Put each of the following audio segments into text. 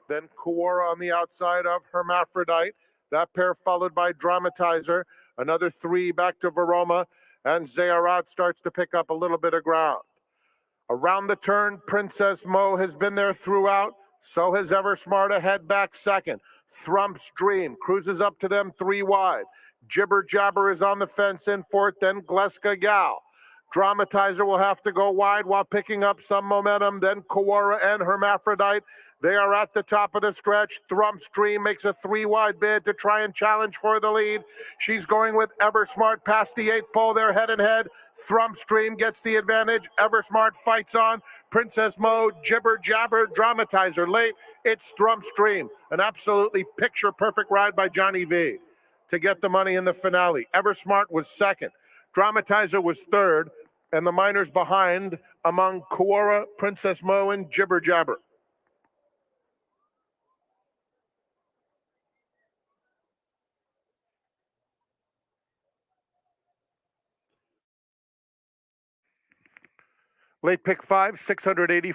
then Quora on the outside of Hermaphrodite. That pair followed by Dramatizer. Another 3 back to Varoma, and Zearat starts to pick up a little bit of ground. Around the turn, Princess Mo has been there throughout. So has Eversmart ahead back second. Thrump's Dream cruises up to them 3 wide. Jibber Jabber is on the fence in fourth, then Gleska Gal. Dramatizer will have to go wide while picking up some momentum. Then Quora and Hermaphrodite. They are at the top of the stretch. Thrump's Dream makes a 3 wide bid to try and challenge for the lead. She's going with Eversmart past the 8th pole. They're head and head. Thrump's Dream gets the advantage. Eversmart fights on. Princess Mo, Jibber Jabber, Dramatizer late. It's Thrump's Dream. An absolutely picture-perfect ride by Johnny V to get the money in the finale. Eversmart was second. Dramatizer was third. And the minors behind among Quora, Princess Mo, and Jibber Jabber. Late pick 5, 680.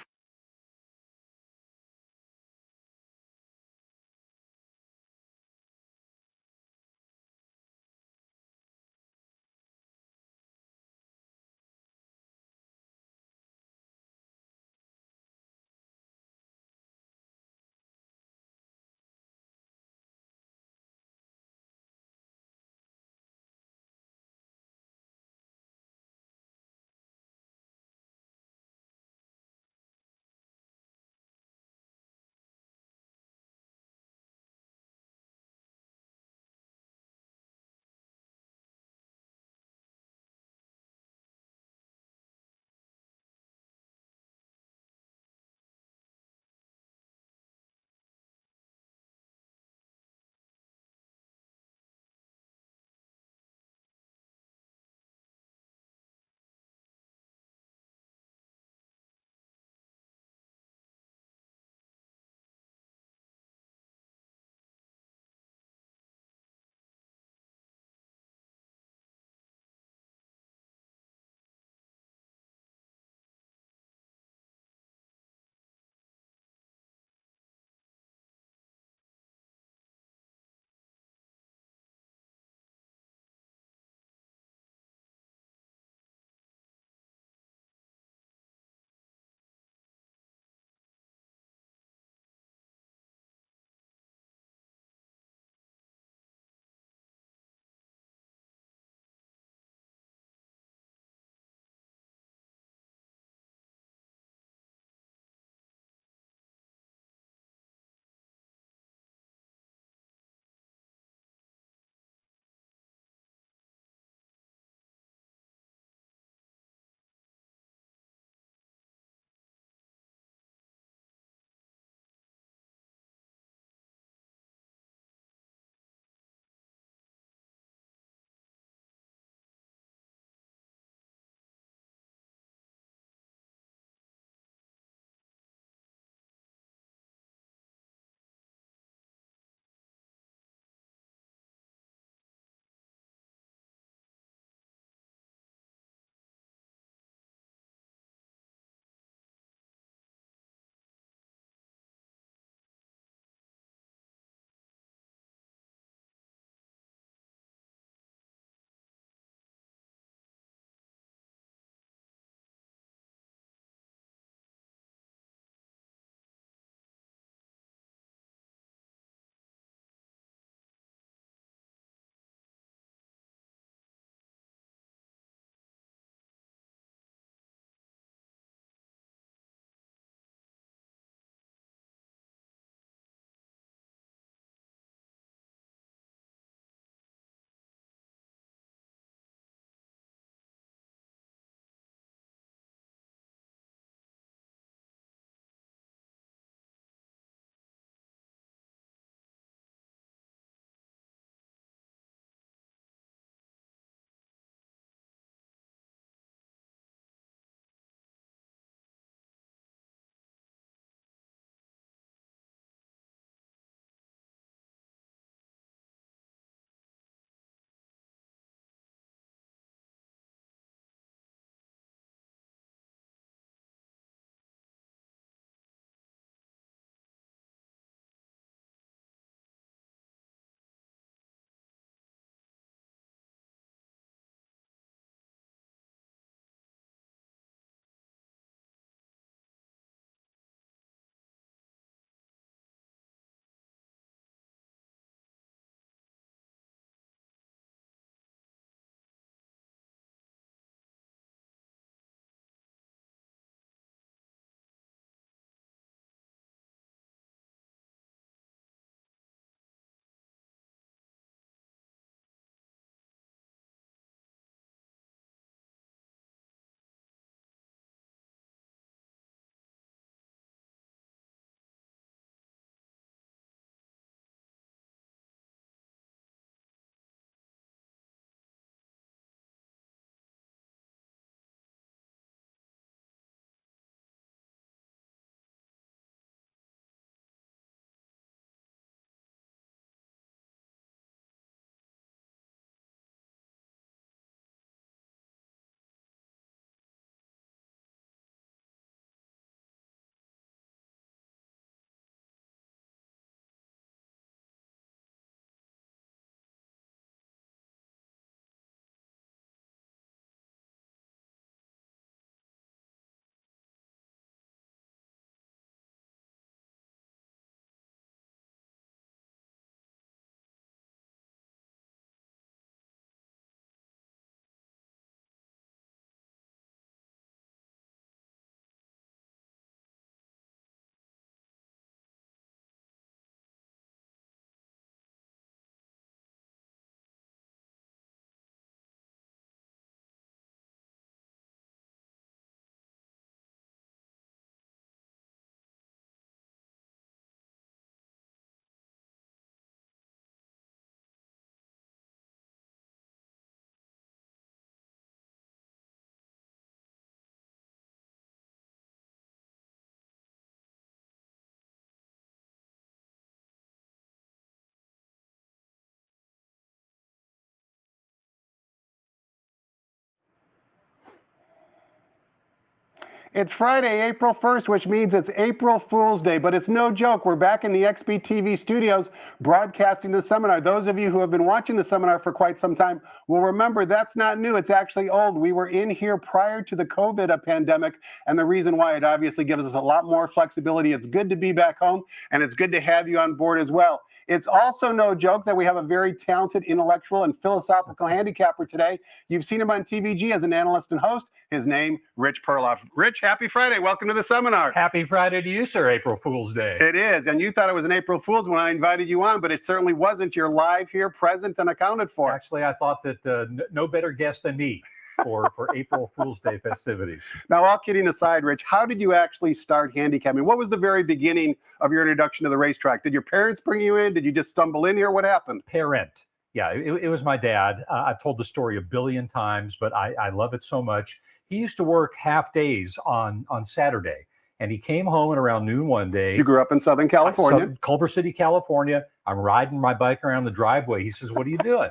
It's Friday, April 1st, which means it's April Fool's Day, but it's no joke. We're back in the XBTV studios broadcasting the seminar. Those of you who have been watching the seminar for quite some time will remember that's not new. It's actually old. We were in here prior to the COVID pandemic, and the reason why it obviously gives us a lot more flexibility. It's good to be back home, and it's good to have you on board as well. It's also no joke that we have a very talented intellectual and philosophical handicapper today. You've seen him on TVG as an analyst and host. His name, Rich Perloff. Rich, happy Friday. Welcome to the seminar. Happy Friday to you, sir. April Fool's Day. It is. And you thought it was an April Fool's when I invited you on, but it certainly wasn't. You're live here, present, and accounted for. Actually, I thought that no better guest than me for April Fool's Day festivities. Now, all kidding aside, Rich, how did you actually start handicapping? What was the very beginning of your introduction to the racetrack? Did your parents bring you in? Did you just stumble in here? What happened? Parent. Yeah, it was my dad. I've told the story a billion times, but I love it so much. He used to work half days on Saturday, and he came home at around noon one day. You grew up in Southern California? Culver City, California. I'm riding my bike around the driveway. He says, "What are you doing?"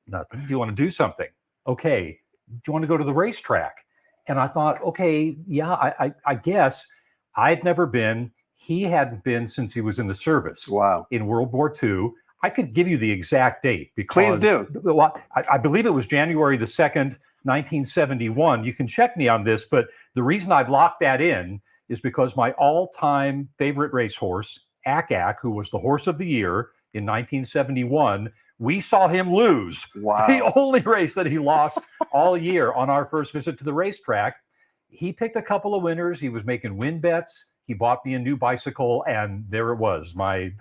"Nothing." "Do you want to do something?" "Okay." "Do you want to go to the racetrack?" And I thought, okay, yeah, I guess. I'd never been. He hadn't been since he was in the service. Wow. In World War II. I could give you the exact date because please do. I believe it was January the 2nd, 1971. You can check me on this, but the reason I've locked that in is because my all-time favorite racehorse, Ack, who was the horse of the year in 1971, we saw him lose. Wow. The only race that he lost all year on our first visit to the racetrack. He picked a couple of winners. He was making win bets. He bought me a new bicycle, and there it was. My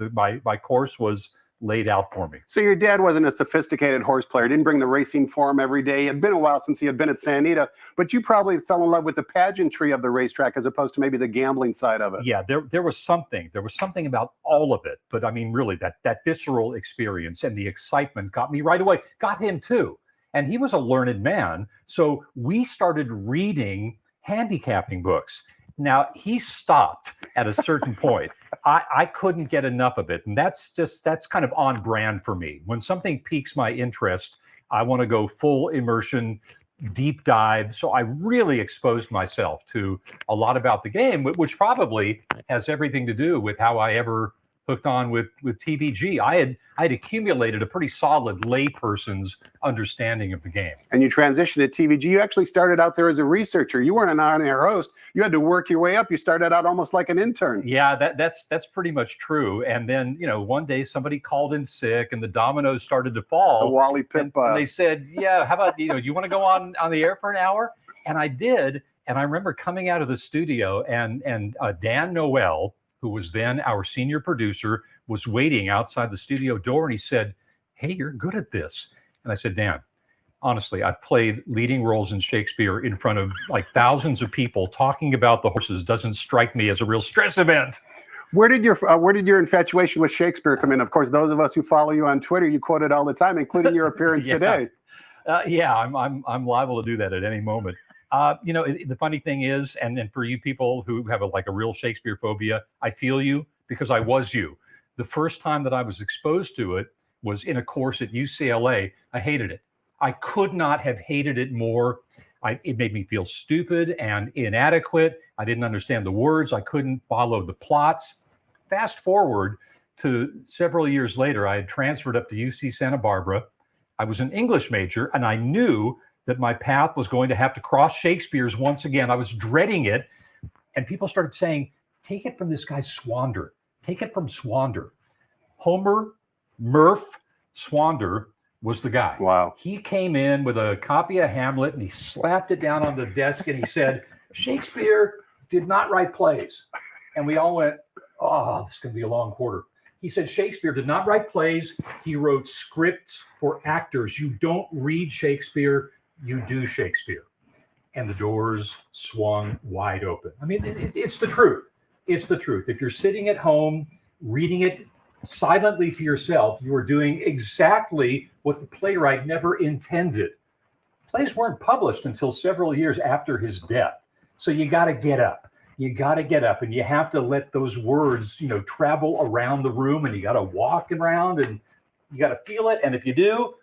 course was laid out for me. So your dad wasn't a sophisticated horse player, didn't bring the racing for him every day. It had been a while since he had been at Santa Anita, but you probably fell in love with the pageantry of the racetrack as opposed to maybe the gambling side of it. Yeah, there was something about all of it. But I mean, really, that visceral experience and the excitement got me right away, got him too. And he was a learned man. So we started reading handicapping books. Now, he stopped at a certain point. I couldn't get enough of it. And that's kind of on brand for me. When something piques my interest, I want to go full immersion, deep dive. So I really exposed myself to a lot about the game, which probably has everything to do with how I ever hooked on with TVG. I had accumulated a pretty solid layperson's understanding of the game. And you transitioned to TVG. You actually started out there as a researcher. You weren't an on-air host. You had to work your way up. You started out almost like an intern. Yeah, that's pretty much true. And then, one day somebody called in sick and the dominoes started to fall. The Wally Pitt. And they said, yeah, how about, you want to go on the air for an hour? And I did. And I remember coming out of the studio and Dan Noel, who was then our senior producer, was waiting outside the studio door. And he said, "Hey, you're good at this." And I said, "Dan, honestly, I've played leading roles in Shakespeare in front of like thousands of people. Talking about the horses doesn't strike me as a real stress event." Where did your infatuation with Shakespeare come in? Of course, those of us who follow you on Twitter, you quote it all the time, including your appearance today. Yeah, I'm liable to do that at any moment. The funny thing is, and for you people who have a real Shakespeare phobia, I feel you because I was you. The first time that I was exposed to it was in a course at UCLA. I hated it. I could not have hated it more. It made me feel stupid and inadequate. I didn't understand the words. I couldn't follow the plots. Fast forward to several years later, I had transferred up to UC Santa Barbara. I was an English major, and I knew that my path was going to have to cross Shakespeare's once again. I was dreading it. And people started saying, take it from this guy Swander. Take it from Swander. Homer Murph Swander was the guy. Wow. He came in with a copy of Hamlet and he slapped it down on the desk and he said, "Shakespeare did not write plays." And we all went, "Oh, this is going to be a long quarter." He said, "Shakespeare did not write plays. He wrote scripts for actors. You don't read Shakespeare. You do Shakespeare." And the doors swung wide open. I mean, it's the truth. It's the truth. If you're sitting at home reading it silently to yourself, you are doing exactly what the playwright never intended. Plays weren't published until several years after his death. So you got to get up. You got to get up and you have to let those words, travel around the room, and you got to walk around and you got to feel it. And if you do,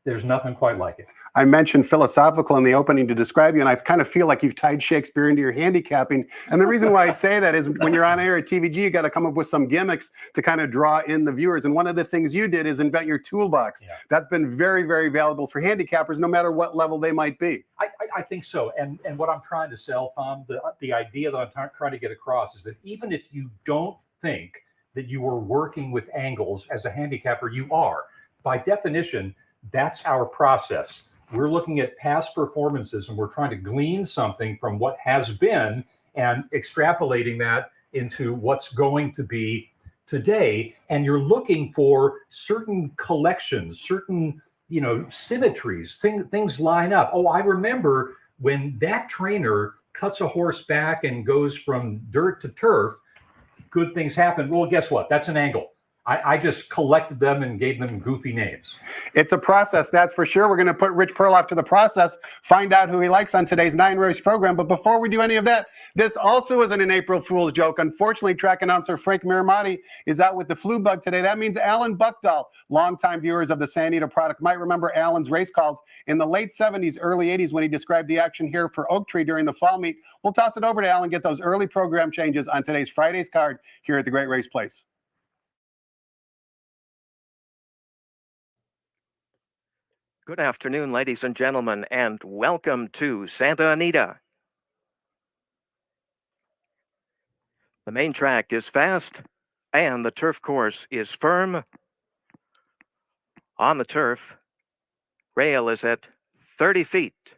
There's nothing quite like it. I mentioned philosophical in the opening to describe you, and I kind of feel like you've tied Shakespeare into your handicapping. And the reason why I say that is when you're on air at TVG, you got to come up with some gimmicks to kind of draw in the viewers. And one of the things you did is invent your toolbox. Yeah. That's been very, very valuable for handicappers, no matter what level they might be. I think so. And what I'm trying to sell, Tom, the idea that I'm trying to get across is that even if you don't think that you are working with angles as a handicapper, you are. By definition, that's our process. We're looking at past performances and we're trying to glean something from what has been and extrapolating that into what's going to be today. And you're looking for certain collections, certain symmetries, things line up. Oh, I remember when that trainer cuts a horse back and goes from dirt to turf, good things happen. Well, guess what? That's an angle. I just collected them and gave them goofy names. It's a process, that's for sure. We're going to put Rich Perloff to the process, find out who he likes on today's 9-race program. But before we do any of that, this also isn't an April Fool's joke. Unfortunately, track announcer Frank Miramati is out with the flu bug today. That means Alan Buckdahl, longtime viewers of the San Anita product, might remember Alan's race calls in the late 70s, early 80s when he described the action here for Oak Tree during the fall meet. We'll toss it over to Alan, get those early program changes on today's Friday's card here at the Great Race Place. Good afternoon, ladies and gentlemen, and welcome to Santa Anita. The main track is fast, and the turf course is firm. On the turf, rail is at 30 feet.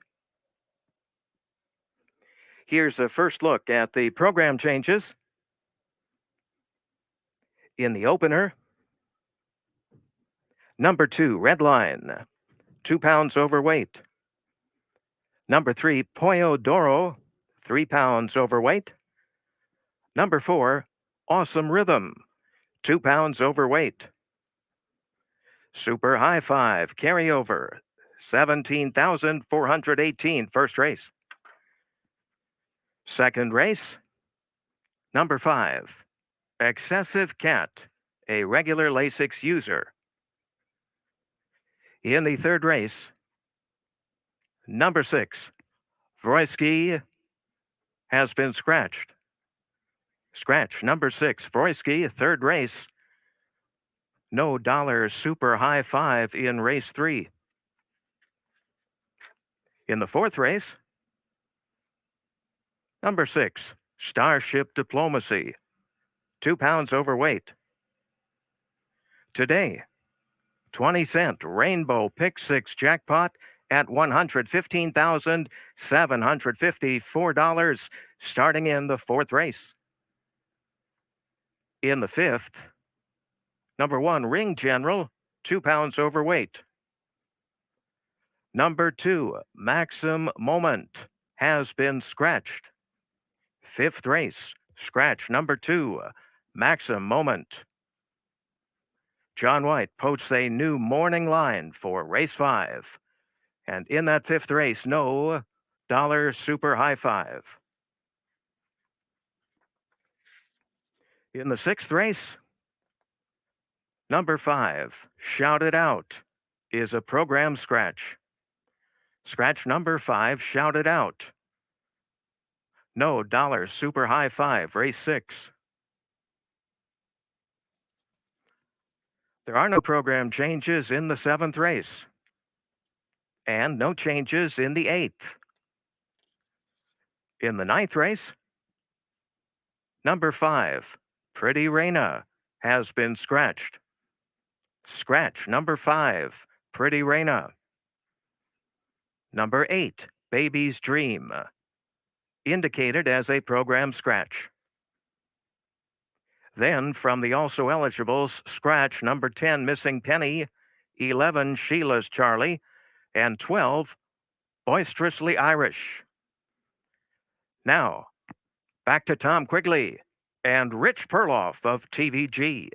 Here's a first look at the program changes. In the opener, number 2, Red Line, 2 pounds overweight. Number 3, Pollo Doro, 3 pounds overweight. Number 4, Awesome Rhythm, 2 pounds overweight. Super High Five carryover, 17,418 first race. Second race, number 5, Excessive Cat, a regular Lasix user. In the third race, number 6, Vroisky has been scratched. Scratch number 6, Vroisky, third race. No dollar Super High Five in race 3. In the fourth race, number 6, Starship Diplomacy, 2 pounds overweight. Today, 20-cent Rainbow Pick 6 jackpot at $115,754, starting in the fourth race. In the fifth, number 1, Ring General, 2 pounds overweight. Number 2, Maxim Moment, has been scratched. Fifth race, scratch number 2, Maxim Moment. John White posts a new morning line for race 5. And in that fifth race, no dollar Super High Five. In the sixth race, number 5, Shout It Out, is a program scratch. Scratch number 5, Shout It Out. No dollar Super High Five, race 6. There are no program changes in the 7th race. And no changes in the 8th. In the 9th race, number 5, Pretty Reina, has been scratched. Scratch number 5, Pretty Reina. Number 8, Baby's Dream, indicated as a program scratch. Then from the also eligibles, scratch number 10, Missing Penny, 11, Sheila's Charlie, and 12, Boisterously Irish. Now, back to Tom Quigley and Rich Perloff of TVG.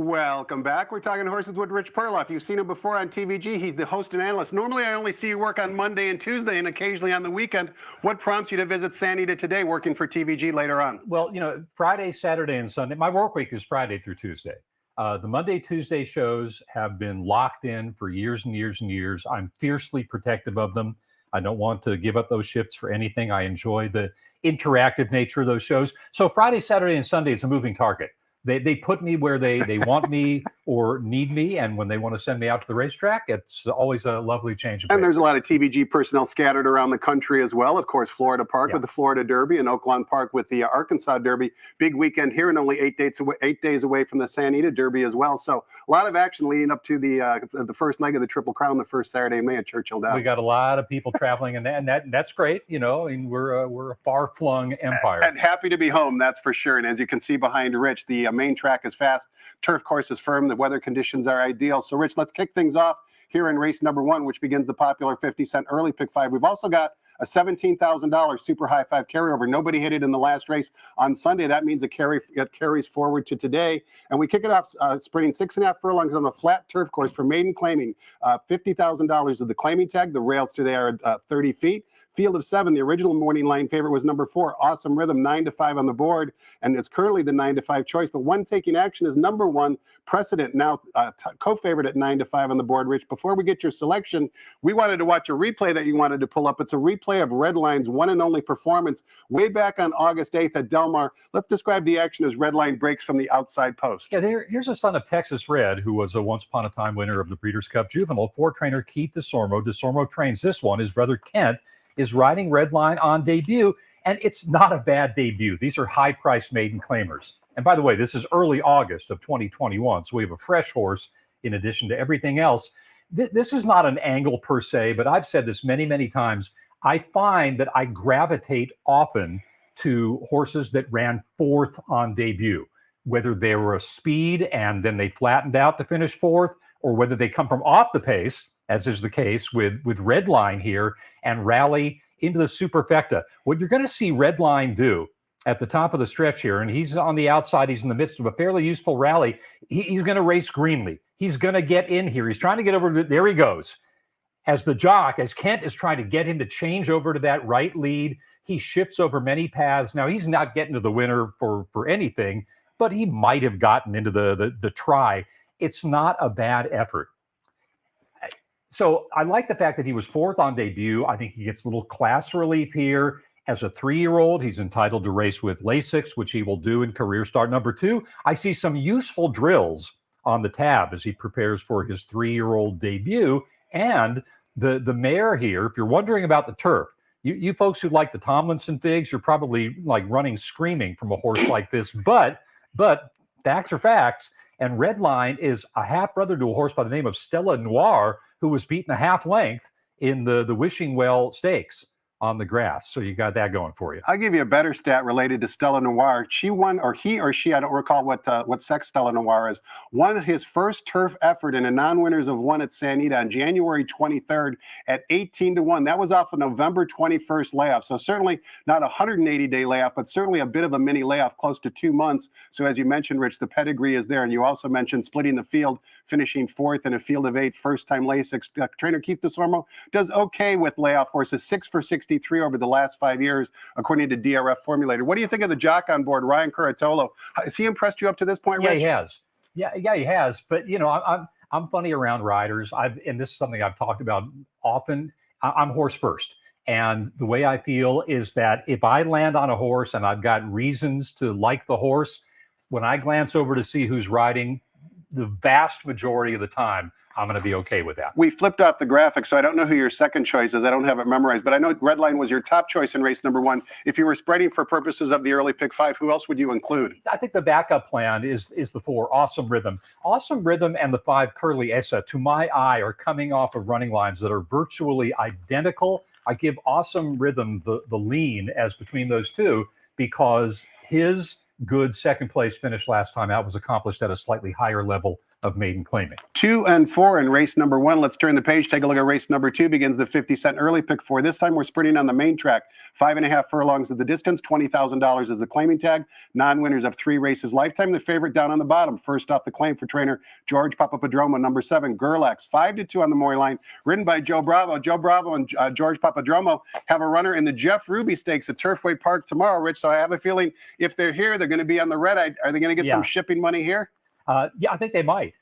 Welcome back. We're talking horses with Rich Perloff. You've seen him before on TVG. He's the host and analyst. Normally, I only see you work on Monday and Tuesday and occasionally on the weekend. What prompts you to visit San Anita today, working for TVG later on? Well, Friday, Saturday, and Sunday. My work week is Friday through Tuesday. The Monday, Tuesday shows have been locked in for years and years and years. I'm fiercely protective of them. I don't want to give up those shifts for anything. I enjoy the interactive nature of those shows. So Friday, Saturday, and Sunday is a moving target. They put me where they want me or need me, and when they want to send me out to the racetrack, it's always a lovely change of pace. And there's a lot of TVG personnel scattered around the country as well. Of course, Florida Park with the Florida Derby and Oaklawn Park with the Arkansas Derby. Big weekend here and only 8 days away from the San Anita Derby as well. So a lot of action leading up to the first leg of the Triple Crown the first Saturday in May at Churchill Downs. We got a lot of people traveling, and that's great. And we're a far-flung empire. And happy to be home, that's for sure. And as you can see behind Rich, the main track is fast, turf course is firm, the weather conditions are ideal. So Rich, let's kick things off here in race number 1, which begins the popular 50-cent early pick 5. We've also got a $17,000 super high 5 carryover. Nobody hit it in the last race on Sunday. That means it carries forward to today. And we kick it off sprinting 6.5 furlongs on the flat turf course for maiden claiming. $50,000 of the claiming tag. The rails today are 30 feet. Field of 7, the original morning line favorite was number 4, Awesome Rhythm, 9-5 on the board, and it's currently the 9-5 choice. But one taking action is number 1, Precedent, now co-favorite at 9-5 on the board. Rich, before we get your selection, we wanted to watch a replay that you wanted to pull up. It's a replay of Redline's one and only performance way back on August 8th at Del Mar. Let's describe the action as Redline breaks from the outside post. Yeah, here's a son of Texas Red, who was a once upon a time winner of the Breeders' Cup Juvenile. 4-trainer Keith DeSormo. DeSormo trains this one. His brother Kent is riding Redline on debut, and it's not a bad debut. These are high-priced maiden claimers. And by the way, this is early August of 2021, so we have a fresh horse in addition to everything else. This is not an angle per se, but I've said this many, many times. I find that I gravitate often to horses that ran 4th on debut, whether they were a speed and then they flattened out to finish 4th, or whether they come from off the pace, as is the case with Redline here, and rally into the superfecta. What you're going to see Redline do at the top of the stretch here, and he's on the outside, he's in the midst of a fairly useful rally. He's going to race greenly. He's going to get in here. He's trying to get over, there he goes. As Kent is trying to get him to change over to that right lead, he shifts over many paths. Now, he's not getting to the winner for anything, but he might have gotten into the try. It's not a bad effort. So I like the fact that he was 4th on debut. I think he gets a little class relief here. As a 3-year-old, he's entitled to race with Lasix, which he will do in career start number 2. I see some useful drills on the tab as he prepares for his 3-year-old debut. And the mare here, if you're wondering about the turf, you folks who like the Tomlinson figs, you're probably like running screaming from a horse like this. But facts are facts. And Redline is a half-brother to a horse by the name of Stella Noir, who was beaten a half length in the Wishing Well Stakes on the grass. So you got that going for you. I'll give you a better stat related to Stella Noir. She won, or he or she, I don't recall what sex Stella Noir is, won his first turf effort in a non-winners of 1 at San Anita on January 23rd at 18-1. That was off a November 21st layoff. So certainly not a 180-day layoff, but certainly a bit of a mini layoff, close to 2 months. So as you mentioned, Rich, the pedigree is there. And you also mentioned splitting the field, finishing 4th in a field of 8, first-time Lasix. Trainer Keith DeSormo does okay with layoff horses, 6 for 63 over the last 5 years, according to DRF Formulator. What do you think of the jock on board, Ryan Curatolo? Has he impressed you up to this point, Rich? Yeah, he has. Yeah, he has. But I'm funny around riders. And this is something I've talked about often. I'm horse first, and the way I feel is that if I land on a horse and I've got reasons to like the horse, when I glance over to see who's riding, the vast majority of the time, I'm going to be okay with that. We flipped off the graphic, so I don't know who your second choice is. I don't have it memorized, but I know Redline was your top choice in race number 1. If you were spreading for purposes of the early pick 5, who else would you include? I think the backup plan is the 4, Awesome Rhythm. Awesome Rhythm and the 5, Curly Essa, to my eye, are coming off of running lines that are virtually identical. I give Awesome Rhythm the lean as between those two because his good second place finish last time out was accomplished at a slightly higher level of maiden claiming. 2 and 4 in race number 1. Let's turn the page. Take a look at race number 2. Begins the 50-cent early pick 4. This time we're sprinting on the main track. 5.5 furlongs of the distance. $20,000 is the claiming tag. Non-winners of 3 races lifetime. The favorite down on the bottom. First off the claim for trainer George Papadromo. Number 7, Gerlax. 5-2 on the Maury line. Ridden by Joe Bravo. Joe Bravo and George Papadromo have a runner in the Jeff Ruby Stakes at Turfway Park tomorrow, Rich. So I have a feeling if they're here, they're going to be on the red eye. Are they going to get some shipping money here? Yeah, I think they might.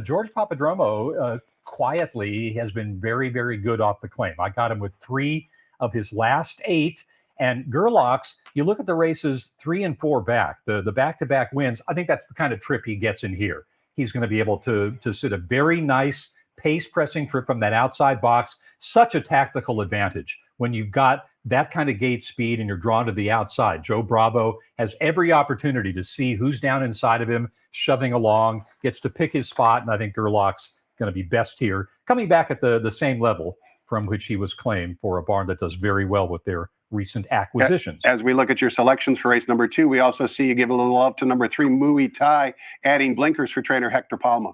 George Papadromo quietly has been very, very good off the claim. I got him with 3 of his last 8. And Gerlach's, you look at the races 3 and 4 back, the back-to-back wins. I think that's the kind of trip he gets in here. He's going to be able to sit a very nice pace-pressing trip from that outside box. Such a tactical advantage when you've got that kind of gate speed and you're drawn to the outside. Joe Bravo has every opportunity to see who's down inside of him, shoving along, gets to pick his spot, and I think Gerlach's going to be best here, coming back at the same level from which he was claimed for a barn that does very well with their recent acquisitions. As we look at your selections for race number 2, we also see you give a little love to number 3, Muay Thai, adding blinkers for trainer Hector Palma.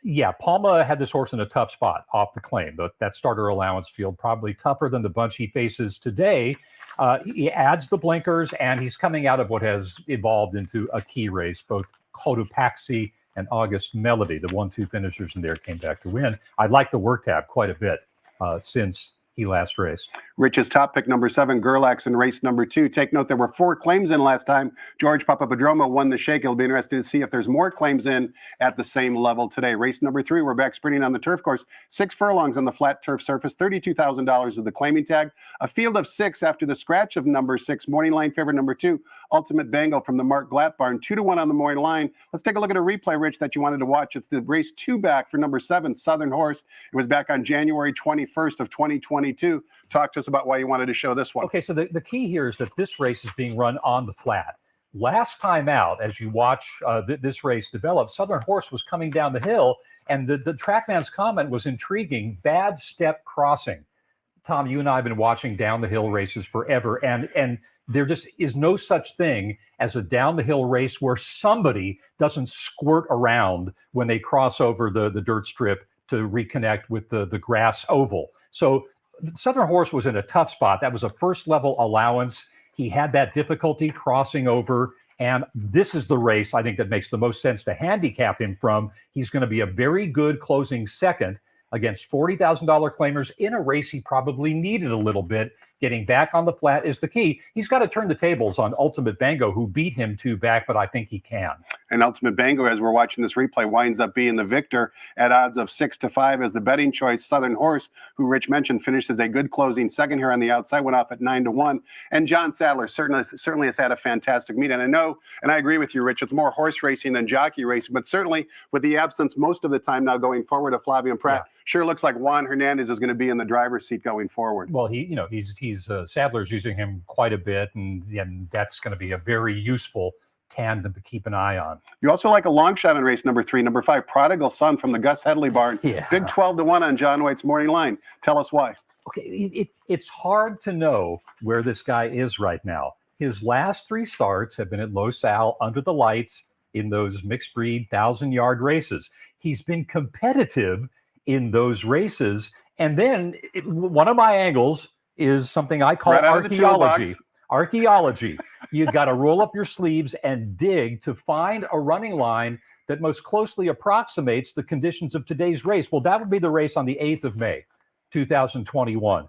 Yeah, Palma had this horse in a tough spot off the claim. That starter allowance field probably tougher than the bunch he faces today. He adds the blinkers, and he's coming out of what has evolved into a key race. Both Cotopaxi and August Melody, the 1-2 finishers in there, came back to win. I like the work tab quite a bit since he last raced. Rich's top pick, number 7, Gerlax in race number 2. Take note, there were 4 claims in last time. George Papadromo won the shake. It'll be interesting to see if there's more claims in at the same level today. Race number 3, we're back sprinting on the turf course. 6 furlongs on the flat turf surface, $32,000 of the claiming tag. A field of 6 after the scratch of number 6. Morning line favorite number 2, Ultimate Bango from the Mark Glatt barn. 2-1 on the morning line. Let's take a look at a replay, Rich, that you wanted to watch. It's the race 2 back for number 7, Southern Horse. It was back on January 21st of 2022. Talk to us about why you wanted to show this one. Okay, so the key here is that this race is being run on the flat. Last time out, as you watch this race develop, Southern Horse was coming down the hill, and the trackman's comment was intriguing. Bad step crossing. Tom, you and I have been watching down the hill races forever, and there just is no such thing as a down the hill race where somebody doesn't squirt around when they cross over the dirt strip to reconnect with the grass oval. So Southern Horse was in a tough spot. That was a first level allowance. He had that difficulty crossing over. And this is the race I think that makes the most sense to handicap him from. He's going to be a very good closing second against $40,000 claimers in a race he probably needed a little bit. Getting back on the flat is the key. He's got to turn the tables on Ultimate Bango, who beat him 2 back, but I think he can. And Ultimate Bango, as we're watching this replay, winds up being the victor at odds of 6-5 as the betting choice. Southern Horse, who Rich mentioned, finishes a good closing second here on the outside, went off at 9-1. And John Sadler certainly has had a fantastic meet. And I know, and I agree with you, Rich, it's more horse racing than jockey racing, but certainly with the absence most of the time now going forward of Flavio Prat, sure looks like Juan Hernandez is going to be in the driver's seat going forward. Well, he's Sadler's using him quite a bit, and that's going to be a very useful tandem to keep an eye on. You also like a long shot in race number 3, number 5, Prodigal Son from the Gus Headley barn. Yeah. Big 12-1 on John White's morning line. Tell us why. Okay, it's hard to know where this guy is right now. His last 3 starts have been at Los Al under the lights in those mixed breed 1,000-yard races. He's been competitive in those races. And then one of my angles is something I call archaeology. Archaeology. You got to roll up your sleeves and dig to find a running line that most closely approximates the conditions of today's race. Well, that would be the race on the 8th of May, 2021.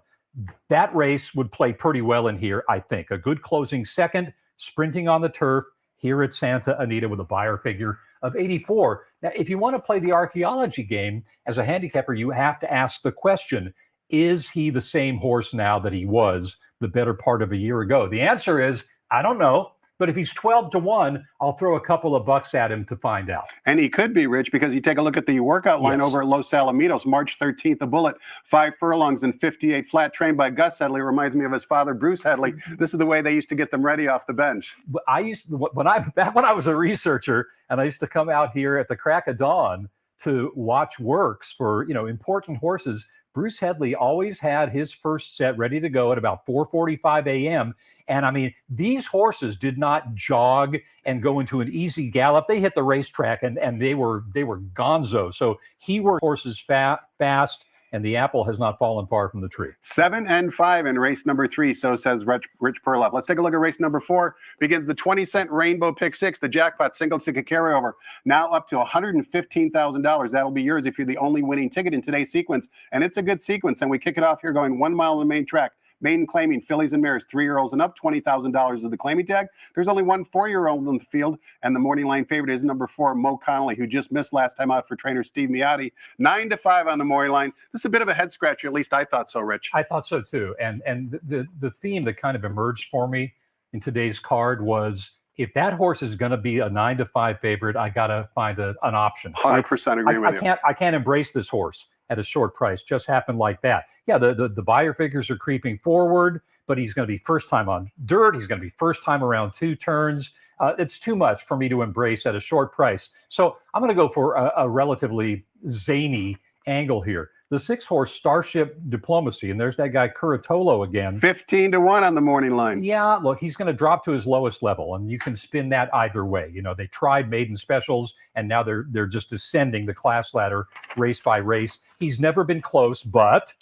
That race would play pretty well in here, I think. A good closing second, sprinting on the turf here at Santa Anita with a buyer figure of 84. Now, if you want to play the archaeology game as a handicapper, you have to ask the question, is he the same horse now that he was the better part of a year ago? The answer is, I don't know. But if he's 12-1, I'll throw a couple of bucks at him to find out. And he could be, Rich, because you take a look at the workout line over at Los Alamitos, March 13th, a bullet, 5 furlongs and 58 flat, trained by Gus Headley. Reminds me of his father, Bruce Headley. This is the way they used to get them ready off the bench. Back when I was a researcher, and I used to come out here at the crack of dawn to watch works for important horses. Bruce Headley always had his first set ready to go at about 4:45 a.m. And I mean, these horses did not jog and go into an easy gallop. They hit the racetrack and they were gonzo. So he worked horses fast, and the apple has not fallen far from the tree. 7 and 5 in race number 3, so says Rich Perloff. Let's take a look at race number 4. Begins the 20-cent Rainbow Pick 6, the jackpot single ticket carryover. Now up to $115,000. That'll be yours if you're the only winning ticket in today's sequence. And it's a good sequence. And we kick it off here going 1 mile on the main track. Maiden claiming fillies and mares, 3-year-olds and up, $20,000 is the claiming tag. There's only one 4-year-old in the field, and the morning line favorite is number 4, Mo Connolly, who just missed last time out for trainer Steve Miotti. 9-5 on the morning line. This is a bit of a head scratcher, at least I thought so, Rich. I thought so too. And the theme that kind of emerged for me in today's card was, if that horse is going to be a 9-5 favorite, I got to find an option. 100% agree with you. I can't embrace this horse at a short price. Just happened like that. Yeah, the buyer figures are creeping forward, but he's going to be first time on dirt. He's going to be first time around 2 turns. It's too much for me to embrace at a short price. So I'm going to go for a relatively zany angle here. The 6-horse Starship Diplomacy, and there's that guy Curatolo again. 15-1 on the morning line. Yeah, look, he's going to drop to his lowest level, and you can spin that either way. You know, they tried maiden specials, and now they're just ascending the class ladder race by race. He's never been close, but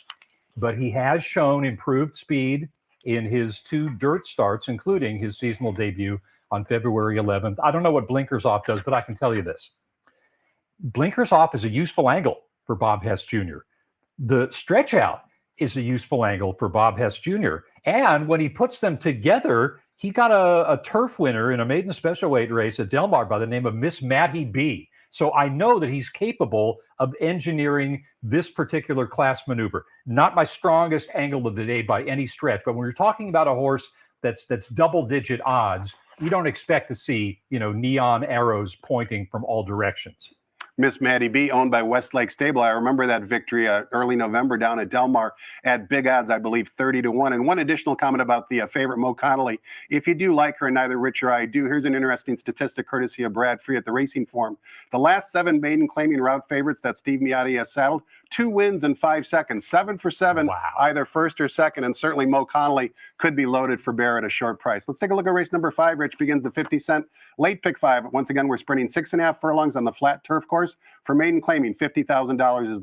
he has shown improved speed in his 2 dirt starts, including his seasonal debut on February 11th. I don't know what Blinkers Off does, but I can tell you this. Blinkers Off is a useful angle for Bob Hess Jr. The stretch out is a useful angle for Bob Hess Jr. And when he puts them together, he got a turf winner in a maiden special weight race at Del Mar by the name of Miss Matty B. So I know that he's capable of engineering this particular class maneuver. Not my strongest angle of the day by any stretch, but when you're talking about a horse that's double-digit odds, you don't expect to see, neon arrows pointing from all directions. Miss Maddie B, owned by Westlake Stable. I remember that victory early November down at Del Mar at big odds, I believe 30-1. And one additional comment about the favorite Mo Connolly. If you do like her, and neither Rich or I do, here's an interesting statistic courtesy of Brad Free at the Racing Forum. The last 7 maiden claiming route favorites that Steve Miotti has saddled, 2 wins in 5 seconds, 7 for 7, wow. Either first or second. And certainly Mo Connolly could be loaded for bear at a short price. Let's take a look at race number 5. Rich begins the 50-cent late pick 5. Once again, we're sprinting 6.5 furlongs on the flat turf course. For maiden claiming, $50,000 is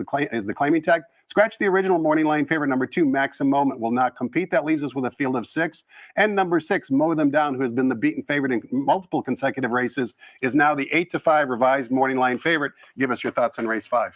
the claiming tag. Scratch the original morning line favorite, number 2, Maxim Moment, will not compete. That leaves us with a field of 6. And number 6, Mow Them Down, who has been the beaten favorite in multiple consecutive races, is now the 8-5 revised morning line favorite. Give us your thoughts on race 5.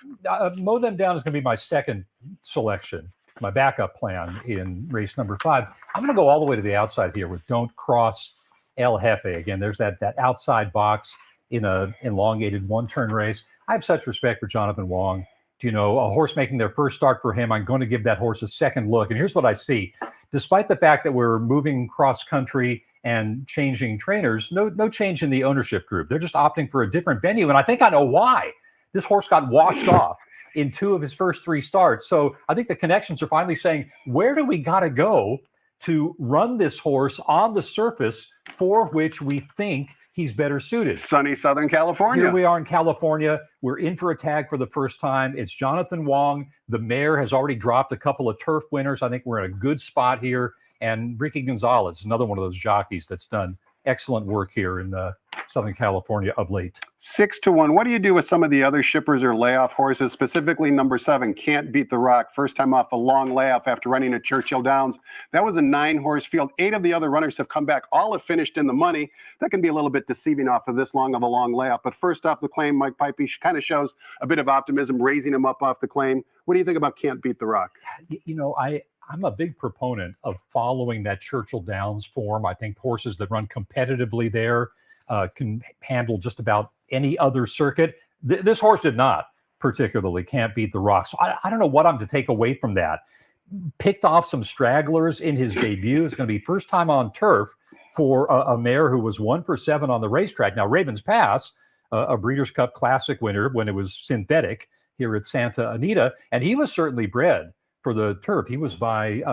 Mow Them Down is going to be my second selection, my backup plan in race number 5. I'm going to go all the way to the outside here with Don't Cross El Jefe. Again, there's that outside box in a elongated 1-turn race. I have such respect for Jonathan Wong. A horse making their first start for him, I'm going to give that horse a second look. And here's what I see. Despite the fact that we're moving cross country and changing trainers, no change in the ownership group. They're just opting for a different venue. And I think I know why. This horse got washed off in 2 of his first 3 starts. So I think the connections are finally saying, where do we got to go to run this horse on the surface for which we think he's better suited? Sunny Southern California. Here we are in California. We're in for a tag for the first time. It's Jonathan Wong. The mare has already dropped a couple of turf winners. I think we're in a good spot here. And Ricky Gonzalez is another one of those jockeys that's done excellent work here in Southern California of late. 6-1. What do you do with some of the other shippers or layoff horses, specifically number 7, Can't Beat the Rock, first time off a long layoff after running at Churchill Downs? That was a 9-horse field. 8 of the other runners have come back. All have finished in the money. That can be a little bit deceiving off of this long of a long layoff. But first off the claim, Mike Pipey kind of shows a bit of optimism, raising him up off the claim. What do you think about Can't Beat the Rock? I'm a big proponent of following that Churchill Downs form. I think horses that run competitively there can handle just about any other circuit. This horse did not particularly. Can't Beat the Rock. So I don't know what I'm to take away from that. Picked off some stragglers in his debut. It's going to be first time on turf for a mare who was 1 for 7 on the racetrack. Now, Ravens Pass, a Breeders' Cup Classic winner when it was synthetic here at Santa Anita, and he was certainly bred for the turf. He was by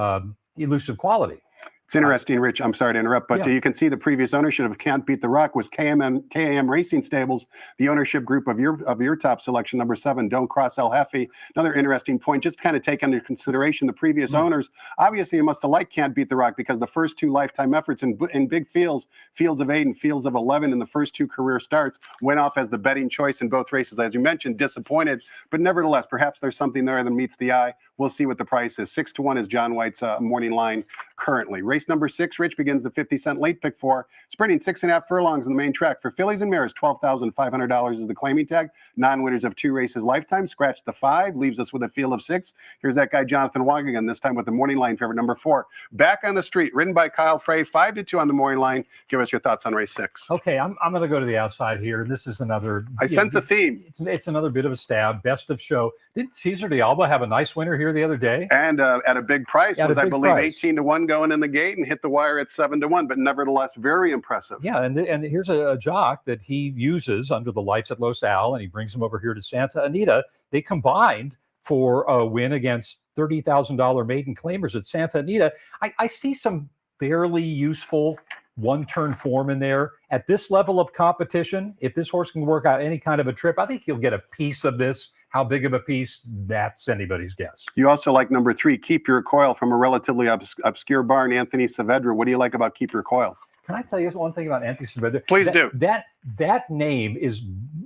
Elusive Quality. It's interesting, Rich. I'm sorry to interrupt, but you can see the previous ownership of Can't Beat the Rock was KAM Racing Stables, the ownership group of your top selection, number 7, Don't Cross El Jefe. Another interesting point, just to kind of take into consideration the previous owners. Obviously, you must have liked Can't Beat the Rock because the first 2 lifetime efforts in big fields of 8 and fields of 11 in the first 2 career starts, went off as the betting choice in both races. As you mentioned, disappointed, but nevertheless, perhaps there's something there that meets the eye. We'll see what the price is. 6-1 is John White's morning line currently. Race number 6, Rich, begins the 50-cent late pick 4, sprinting 6.5 furlongs in the main track. For fillies and mares, $12,500 is the claiming tag. Non-winners of 2 races lifetime. Scratch the 5, leaves us with a field of 6. Here's that guy, Jonathan Wong, again, this time with the morning line favorite, number 4. Back on the Street, ridden by Kyle Frey, 5-2 on the morning line. Give us your thoughts on race 6. Okay, I'm going to go to the outside here. This is another. I sense a theme. It's another bit of a stab. Best of show. Didn't Cesar de Alba have a nice winner here the other day? And at a big price, I believe 18-1 going in the gate and hit the wire at 7-1, but nevertheless very impressive. Yeah, and here's a jock that he uses under the lights at Los Al, and he brings him over here to Santa Anita. They combined for a win against $30,000 maiden claimers at Santa Anita. I see some fairly useful one-turn form in there. At this level of competition, if this horse can work out any kind of a trip, I think he'll get a piece of this. How big of a piece, that's anybody's guess. You also like number 3, Keep Your Coil, from a relatively obscure barn, Anthony Saavedra. What do you like about Keep Your Coil? Can I tell you one thing about Anthony Saavedra? Please do. That name is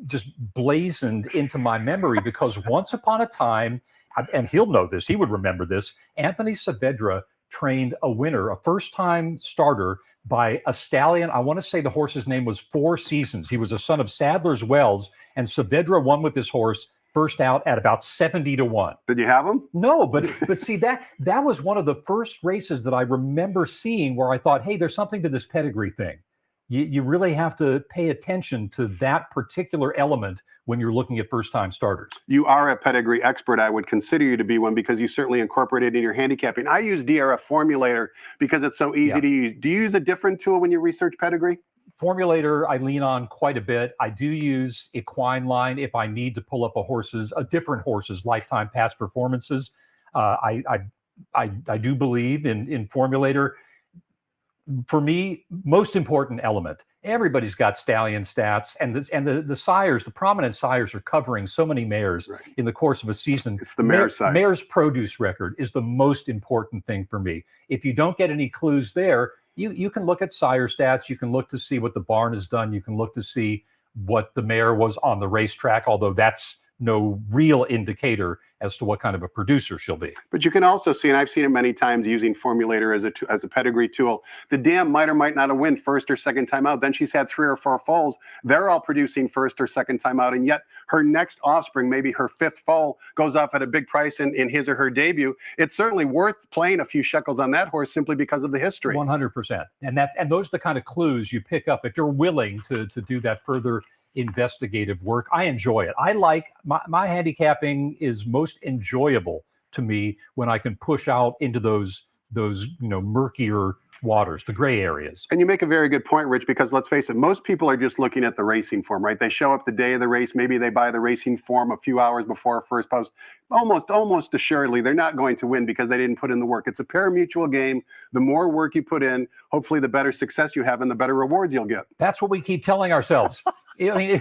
just blazoned into my memory because once upon a time, and he'll know this, he would remember this, Anthony Saavedra trained a winner, a first-time starter, by a stallion. I want to say the horse's name was 4 Seasons. He was a son of Sadler's Wells, and Saavedra won with this horse first out at about 70-1. Did you have him? No, but see, that was one of the first races that I remember seeing where I thought, hey, there's something to this pedigree thing. You really have to pay attention to that particular element when you're looking at first-time starters. You are a pedigree expert. I would consider you to be one because you certainly incorporate it in your handicapping. I use DRF Formulator because it's so easy to use. Do you use a different tool when you research pedigree? Formulator, I lean on quite a bit. I do use Equine Line if I need to pull up a different horse's lifetime past performances. I do believe in Formulator. For me, most important element. Everybody's got stallion stats, and the sires, the prominent sires, are covering so many mares in the course of a season. It's the mare side. Mare's produce record is the most important thing for me. If you don't get any clues there, you can look at sire stats. You can look to see what the barn has done. You can look to see what the mare was on the racetrack, although that's no real indicator as to what kind of a producer she'll be. But you can also see, and I've seen it many times using Formulator as a pedigree tool, the dam might or might not have win first or second time out. Then she's had 3 or 4 foals. They're all producing first or second time out. And yet her next offspring, maybe her 5th foal, goes off at a big price in his or her debut. It's certainly worth playing a few shekels on that horse simply because of the history. 100%. And those are the kind of clues you pick up if you're willing to do that further investigative work. I enjoy it. I like my handicapping is most enjoyable to me when I can push out into those murkier waters, the gray areas. And you make a very good point, Rich, because let's face it, most people are just looking at the racing form, right? They show up the day of the race. Maybe they buy the racing form a few hours before first post. Almost assuredly, they're not going to win because they didn't put in the work. It's a pari-mutuel game. The more work you put in, hopefully the better success you have and the better rewards you'll get. That's what we keep telling ourselves. We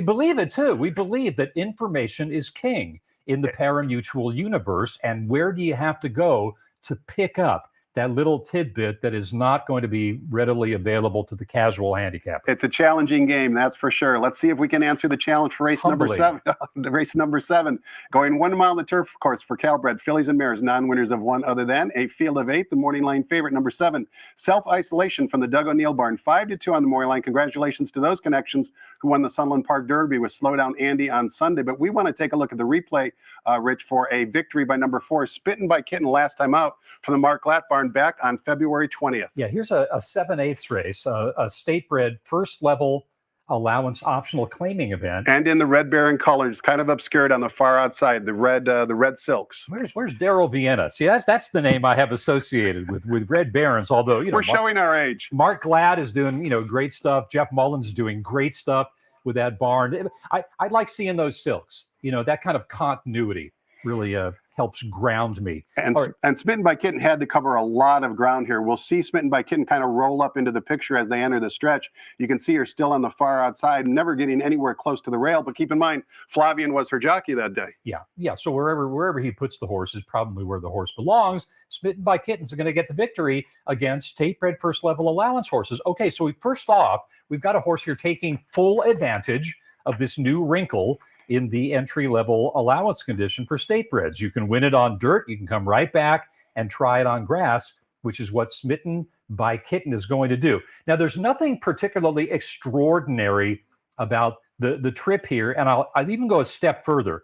believe it too. We believe that information is king in the pari-mutuel universe. And where do you have to go to pick up that little tidbit that is not going to be readily available to the casual handicapper? It's a challenging game, that's for sure. Let's see if we can answer the challenge for race number 7. Race number 7, going 1 mile on the turf course for Calbred, fillies and mares, non-winners of 1 other than a field of 8. The morning line favorite, number 7, Self-Isolation from the Doug O'Neill barn, 5-2 on the morning line. Congratulations to those connections who won the Sunland Park Derby with Slowdown Andy on Sunday. But we want to take a look at the replay, Rich, for a victory by number 4, Spittin' by Kitten, last time out from the Mark Glatt barn, back on February 20th. Yeah, here's a 7/8 race, a state-bred first-level allowance optional claiming event. And in the Red Baron colors, kind of obscured on the far outside, the red silks. Where's Daryl Vienna? See, that's the name I have associated with Red Barons, although, we're showing our age. Mark Glatt is doing, great stuff. Jeff Mullins is doing great stuff with that barn. I like seeing those silks, that kind of continuity. Really helps ground me. And, All right. and Smitten by Kitten had to cover a lot of ground here. We'll see Smitten by Kitten kind of roll up into the picture as they enter the stretch. You can see her still on the far outside, never getting anywhere close to the rail. But keep in mind, Flavian was her jockey that day. Yeah. So wherever he puts the horse is probably where the horse belongs. Smitten by Kittens are going to get the victory against state-bred first-level allowance horses. Okay, so first off, we've got a horse here taking full advantage of this new wrinkle in the entry-level allowance condition for state-breds. You can win it on dirt. You can come right back and try it on grass, which is what Smitten by Kitten is going to do. Now, there's nothing particularly extraordinary about the trip here, and I'll even go a step further.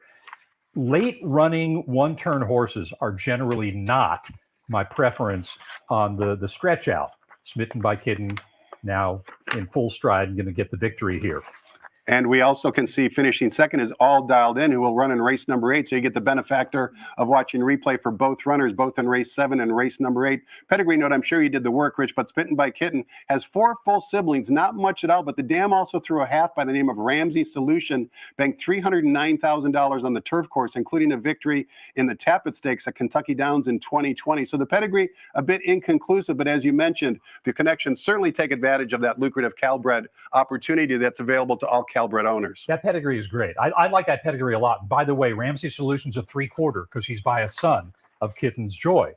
Late-running one-turn horses are generally not my preference on the stretch-out. Smitten by Kitten now in full stride and going to get the victory here. And we also can see finishing second is All Dialed In, who will run in race number 8. So you get the benefactor of watching replay for both runners, both in race 7 and race number 8. Pedigree note, I'm sure you did the work, Rich, but Smitten by Kitten has 4 full siblings, not much at all, but the dam also threw a half by the name of Ramsey Solution, banked $309,000 on the turf course, including a victory in the Tappet Stakes at Kentucky Downs in 2020. So the pedigree, a bit inconclusive, but as you mentioned, the connections certainly take advantage of that lucrative Calbred opportunity that's available to all Calbred owners. That pedigree is great. I like that pedigree a lot. By the way, Ramsey Solutions a 3/4 because he's by a son of Kitten's Joy.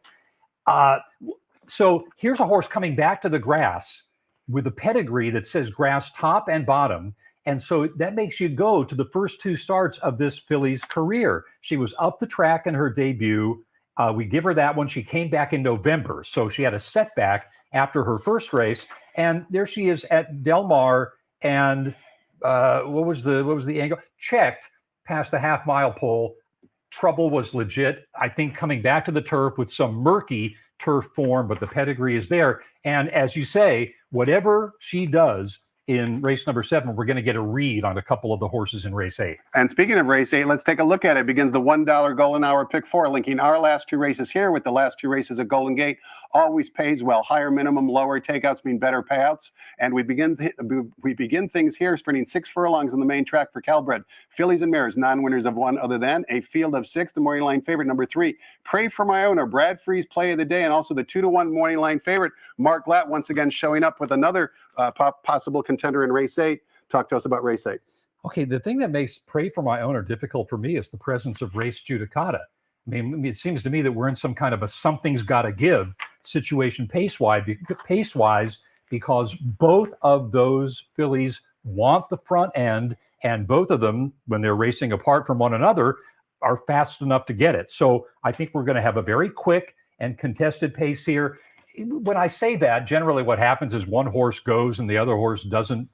So here's a horse coming back to the grass with a pedigree that says grass top and bottom. And so that makes you go to the first 2 starts of this filly's career. She was up the track in her debut. We give her that one. She came back in November. So she had a setback after her first race. And there she is at Del Mar, and what was the angle? Checked past the half-mile pole. Trouble was legit. I think coming back to the turf with some murky turf form, but the pedigree is there. And as you say, whatever she does in race number 7, we're going to get a read on a couple of the horses in race 8. And speaking of race 8, let's take a look at it. It begins the $1 Golden Hour Pick 4, linking our last 2 races here with the last 2 races at Golden Gate. Always pays well. Higher minimum, lower takeouts mean better payouts. And we begin things here, sprinting 6 furlongs on the main track for Calbred. Fillies and mares, non-winners of 1 other than a field of 6. The morning line favorite, number 3, Pray for My Owner, Brad Free's play of the day, and also the 2-1 morning line favorite, Mark Glatt, once again showing up with another possible contender in race 8. Talk to us about race 8. Okay, the thing that makes Pray for My Owner difficult for me is the presence of race judicata. I mean, it seems to me that we're in some kind of a something's got to give situation pace-wise, because both of those fillies want the front end, and both of them, when they're racing apart from one another, are fast enough to get it. So I think we're going to have a very quick and contested pace here. When I say that, generally what happens is one horse goes and the other horse doesn't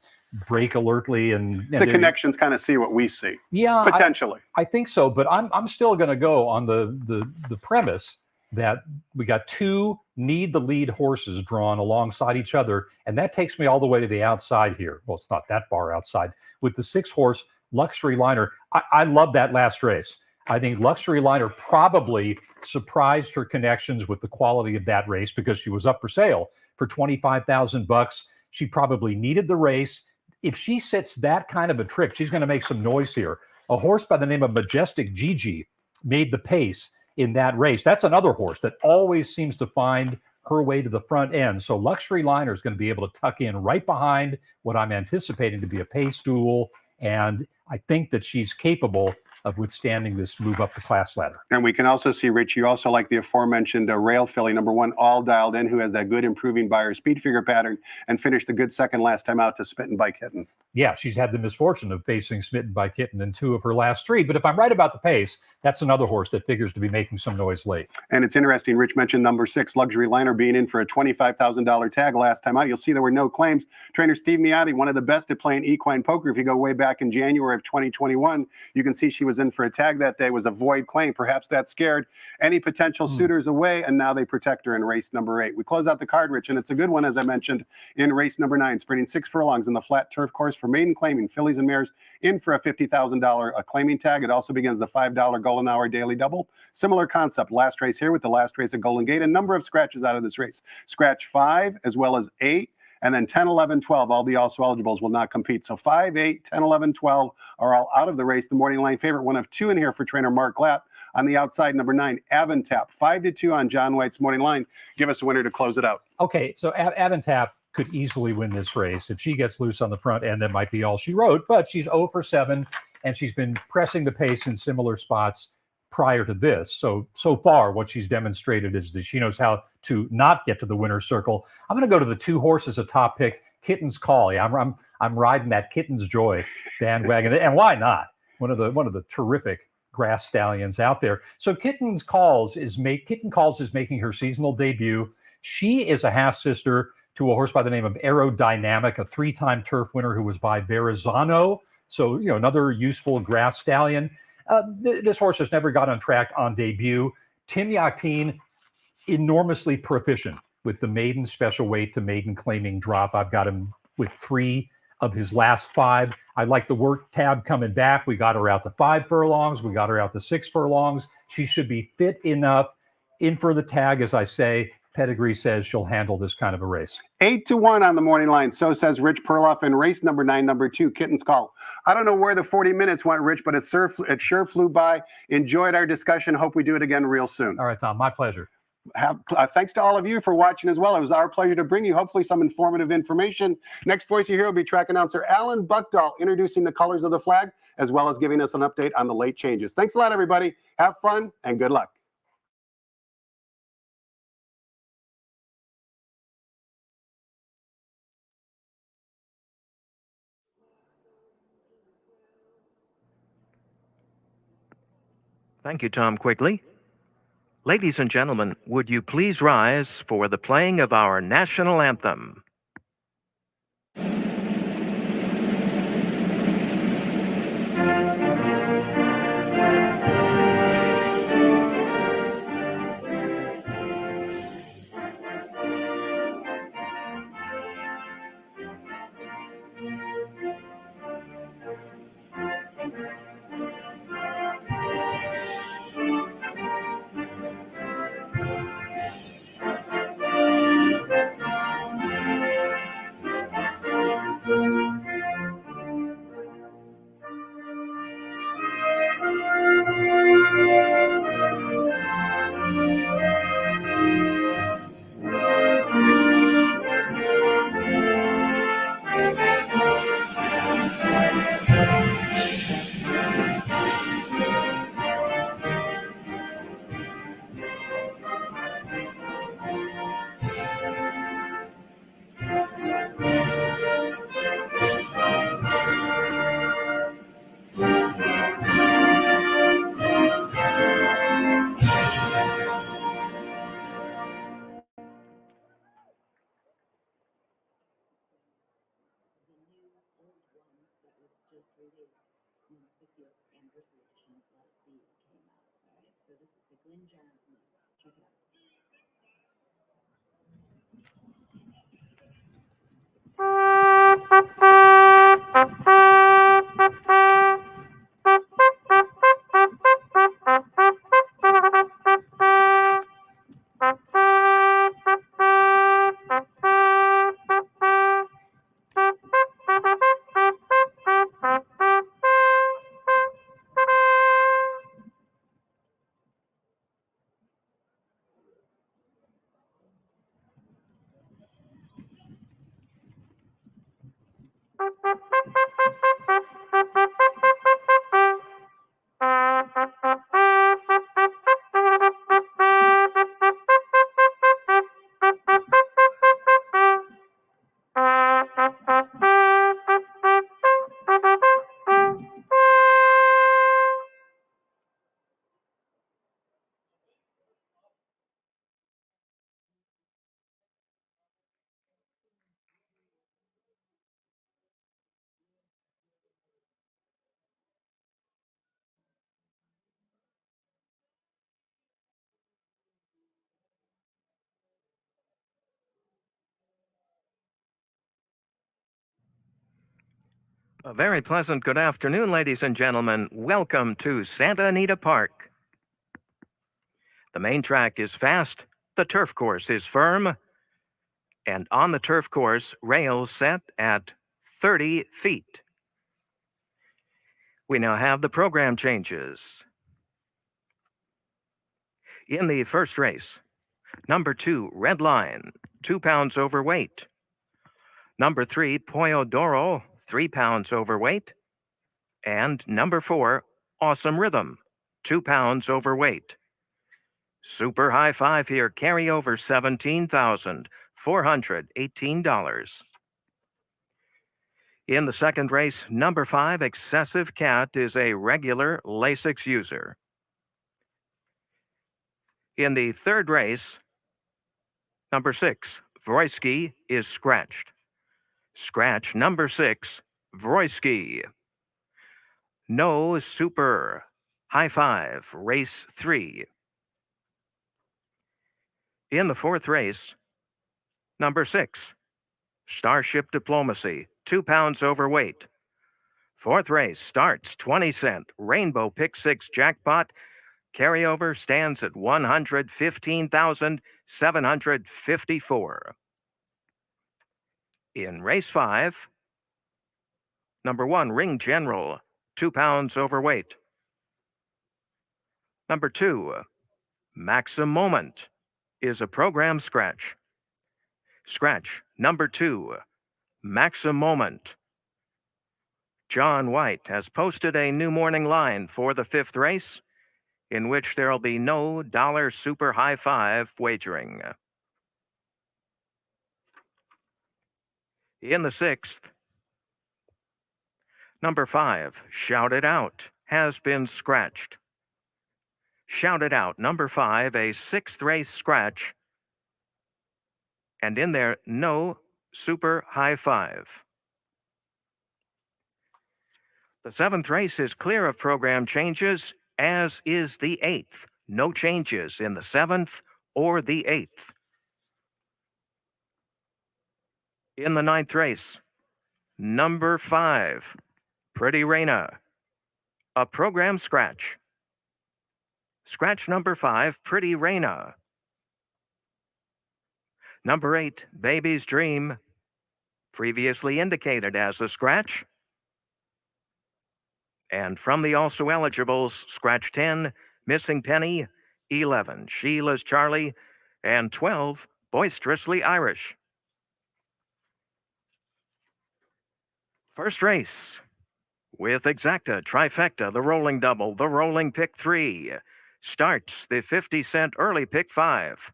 break alertly, and the connections kind of see what we see. Yeah, potentially. I think so, but I'm still going to go on the premise that we got 2 need the lead horses drawn alongside each other, and that takes me all the way to the outside here. Well, it's not that far outside with the 6-horse Luxury Liner. I love that last race. I think Luxury Liner probably surprised her connections with the quality of that race because she was up for sale for $25,000. She probably needed the race. If she sits that kind of a trip, she's going to make some noise here. A horse by the name of Majestic Gigi made the pace in that race. That's another horse that always seems to find her way to the front end. So Luxury Liner is going to be able to tuck in right behind what I'm anticipating to be a pace duel. And I think that she's capable of withstanding this move up the class ladder. And we can also see, Rich, you also like the aforementioned rail filly, number 1, All Dialed In, who has that good improving by her speed figure pattern and finished a good second last time out to Smitten by Kitten. Yeah, she's had the misfortune of facing Smitten by Kitten in 2 of her last 3. But if I'm right about the pace, that's another horse that figures to be making some noise late. And it's interesting, Rich mentioned number 6, Luxury Liner, being in for a $25,000 tag last time out. You'll see there were no claims. Trainer Steve Miotti, one of the best at playing equine poker. If you go way back in January of 2021, you can see she was in for a tag that day, was a void claim. Perhaps that scared any potential suitors away, and now they protect her in race number 8. We close out the card, Rich, and it's a good one, as I mentioned, in race number 9, sprinting 6 furlongs in the flat turf course for maiden claiming. Fillies and mares in for a $50,000 claiming tag. It also begins the $5 Golden Hour Daily Double. Similar concept. Last race here with the last race at Golden Gate. A number of scratches out of this race. Scratch 5 as well as 8. And then 10, 11, 12, all the also eligibles will not compete. So 5, 8, 10, 11, 12 are all out of the race. The morning line favorite, one of 2 in here for trainer Mark Glatt, On the outside, number 9, Avantap, 5-2 on John White's morning line. Give us a winner to close it out. Okay, so Avantap could easily win this race. If she gets loose on the front end, that might be all she wrote, but she's 0 for 7, and she's been pressing the pace in similar spots prior to this. So far, what she's demonstrated is that she knows how to not get to the winner's circle. I'm going to go to the 2 horses, a top pick, Kitten's Call. Yeah, I'm riding that Kitten's Joy bandwagon, and why not? One of the terrific grass stallions out there. So Kitten Calls is making her seasonal debut. She is a half sister to a horse by the name of Aerodynamic, a 3-time turf winner who was by Verrazano. So another useful grass stallion. This horse has never got on track on debut. Tim Yakteen, enormously proficient with the maiden special weight to maiden claiming drop. I've got him with 3 of his last 5. I like the work tab coming back. We got her out to 5 furlongs. We got her out to 6 furlongs. She should be fit enough. In for the tag, as I say. Pedigree says she'll handle this kind of a race. 8-1 on the morning line. So says Rich Perloff in race number 9, number 2, Kitten's Call. I don't know where the 40 minutes went, Rich, but it sure flew by. Enjoyed our discussion. Hope we do it again real soon. All right, Tom, my pleasure. Thanks to all of you for watching as well. It was our pleasure to bring you hopefully some informative information. Next voice you hear will be track announcer Alan Buckdahl, introducing the colors of the flag, as well as giving us an update on the late changes. Thanks a lot, everybody. Have fun and good luck. Thank you, Tom Quigley. Ladies and gentlemen, would you please rise for the playing of our national anthem? A very pleasant good afternoon, ladies and gentlemen. Welcome to Santa Anita Park. The main track is fast, the turf course is firm, and on the turf course, rails set at 30 feet. We now have the program changes. In the first race, number 2, Red Line, 2 pounds overweight. Number 3, Pollo Doro, 3 pounds overweight. And number 4, Awesome Rhythm, 2 pounds overweight. Super high five here, carry over $17,418. In the second race, number 5, Excessive Cat, is a regular Lasix user. In the third race, number 6, Vroisky, is scratched. Scratch number 6, Vroisky. No Super High Five, race 3. In the fourth race, number 6, Starship Diplomacy, 2 pounds overweight. Fourth race starts 20 cent, Rainbow Pick 6 jackpot. Carryover stands at $115,754. In race 5, number 1, Ring General, 2 pounds overweight. Number 2, Maxim Moment, is a program scratch. Scratch number 2, Maxim Moment. John White has posted a new morning line for the fifth race, in which there'll be no dollar super high five wagering. In the sixth, number 5, Shout It Out, has been scratched. Shout It Out, number 5, a sixth race scratch, and in there, no super high five. The seventh race is clear of program changes, as is the eighth. No changes in the seventh or the eighth. In the ninth race, number 5, Pretty Reina, a program scratch. Scratch number 5, Pretty Reina. Number 8, Baby's Dream, previously indicated as a scratch. And from the also eligibles, scratch 10, Missing Penny, 11, Sheila's Charlie, and 12, Boisterously Irish. First race, with Exacta, Trifecta, the Rolling Double, the Rolling Pick 3, starts the 50 cent early Pick 5.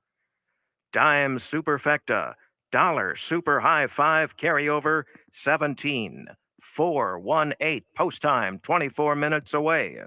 Dime Superfecta, dollar Super High 5 carryover, 17, 418, post time, 24 minutes away.